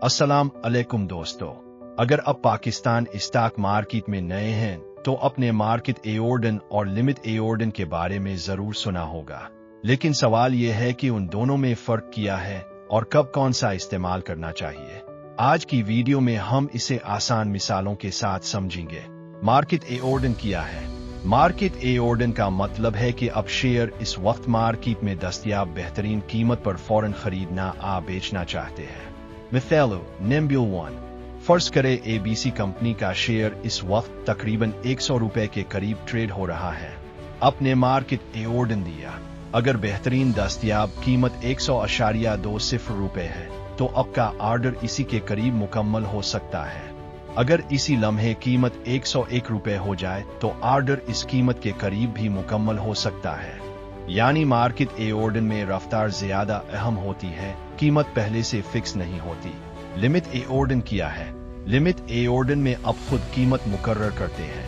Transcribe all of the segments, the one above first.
अस्सलाम अलैकुम दोस्तों, अगर अब पाकिस्तान स्टॉक मार्केट में नए हैं तो अपने मार्केट एओर्डन और लिमिट एओर्डन के बारे में जरूर सुना होगा। लेकिन सवाल यह है कि उन दोनों में फर्क क्या है और कब कौन सा इस्तेमाल करना चाहिए। आज की वीडियो में हम इसे आसान मिसालों के साथ समझेंगे। मार्केट एओर्डन क्या है? मार्केट एओर्डन का मतलब है कि अब शेयर इस वक्त मार्केट में दस्तयाब बेहतरीन कीमत पर फौरन खरीदना या बेचना चाहते हैं। मिसाल नंबर 1, फर्ज करें एबीसी कंपनी का शेयर इस वक्त तकरीबन 100 रुपए के करीब ट्रेड हो रहा है। आपने मार्केट एओर्डन दिया। अगर बेहतरीन दस्तयाब कीमत 100.20 रुपए है तो आपका ऑर्डर इसी के करीब मुकम्मल हो सकता है। अगर इसी लम्हे कीमत 101 रुपए हो जाए तो ऑर्डर इस कीमत के करीब भी मुकम्मल हो सकता है। यानी मार्केट एओर्डन में रफ्तार ज्यादा अहम होती है, कीमत पहले से फिक्स नहीं होती। लिमिट एओर्डन क्या है? लिमिट एओर्डन में अब खुद कीमत मुकर्रर करते हैं।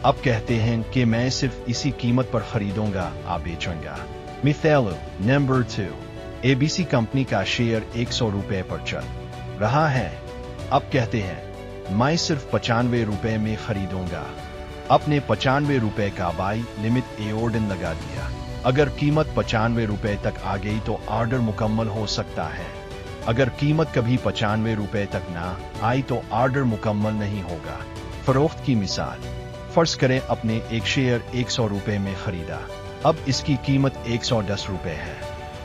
अब कहते हैं कि मैं सिर्फ इसी कीमत पर खरीदूंगा या बेचूंगा। मिसाल नंबर 2, एबीसी कंपनी का शेयर 100 रुपए पर चल रहा है। अब कहते हैं मैं सिर्फ 95 रुपए में खरीदूंगा। अपने 95 रुपए का बाई लिमिट एओर्डन लगा दिया। अगर कीमत 95 रुपए तक आ गई तो ऑर्डर मुकम्मल हो सकता है। अगर कीमत कभी 95 रुपए तक ना आई तो ऑर्डर मुकम्मल नहीं होगा। फरोख्त की मिसाल, फर्ज करें अपने एक शेयर 100 रुपए में खरीदा। अब इसकी कीमत 110 रुपए है।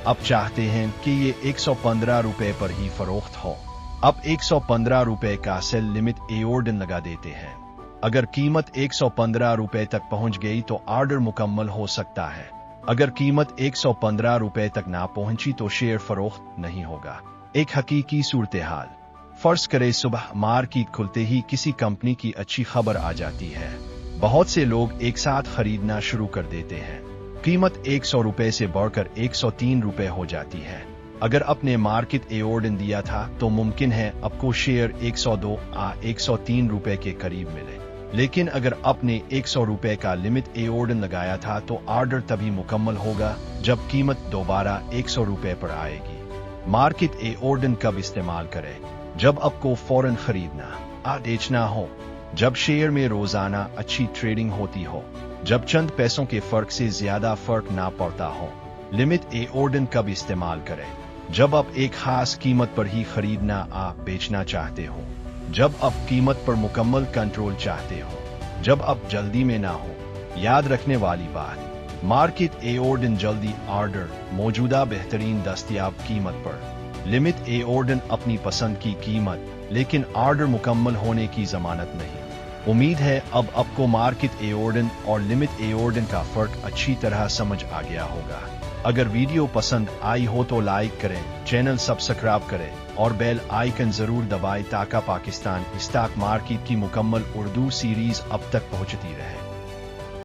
अब चाहते हैं कि ये 115 रुपए पर ही फरोख्त हो। अब 115 रुपए का सेल लिमिट एओर्डन लगा देते हैं। अगर कीमत 115 रुपए तक पहुंच गई तो ऑर्डर मुकम्मल हो सकता है। अगर कीमत 115 रुपए तक ना पहुंची तो शेयर फरोख्त नहीं होगा। एक हकीकी सूरत हाल, फर्ज करें सुबह मार्केट खुलते ही किसी कंपनी की अच्छी खबर आ जाती है। बहुत से लोग एक साथ खरीदना शुरू कर देते हैं। कीमत 100 रुपए से बढ़कर 103 रुपए हो जाती है। अगर आपने मार्केट एओर्डन दिया था तो मुमकिन है आपको शेयर 102 या 103 रुपए के करीब मिले। लेकिन अगर आपने 100 रुपए का लिमिट एओर्डन लगाया था तो ऑर्डर तभी मुकम्मल होगा जब कीमत दोबारा 100 रुपए पर आएगी। मार्केट एओर्डन कब इस्तेमाल करें? जब आपको फौरन खरीदना या बेचना हो, जब शेयर में रोजाना अच्छी ट्रेडिंग होती हो, जब चंद पैसों के फर्क से ज्यादा फर्क ना पड़ता हो। लिमिट एओर्डन कब इस्तेमाल करें? जब आप एक खास कीमत पर ही खरीदना या बेचना चाहते हो, जब आप कीमत पर मुकम्मल कंट्रोल चाहते हो, जब आप जल्दी में ना हो। याद रखने वाली बात, मार्केट एओर्डन जल्दी ऑर्डर मौजूदा बेहतरीन दस्तयाब कीमत पर। लिमिट एओर्डन अपनी पसंद की कीमत, लेकिन ऑर्डर मुकम्मल होने की जमानत नहीं। उम्मीद है अब आपको मार्केट एओर्डन और लिमिट एओर्डन का फर्क अच्छी तरह समझ आ गया होगा। अगर वीडियो पसंद आई हो तो लाइक करें, चैनल सब्सक्राइब करें और बेल आइकन जरूर दबाएं ताकि पाकिस्तान स्टॉक मार्केट की मुकम्मल उर्दू सीरीज अब तक पहुंचती रहे।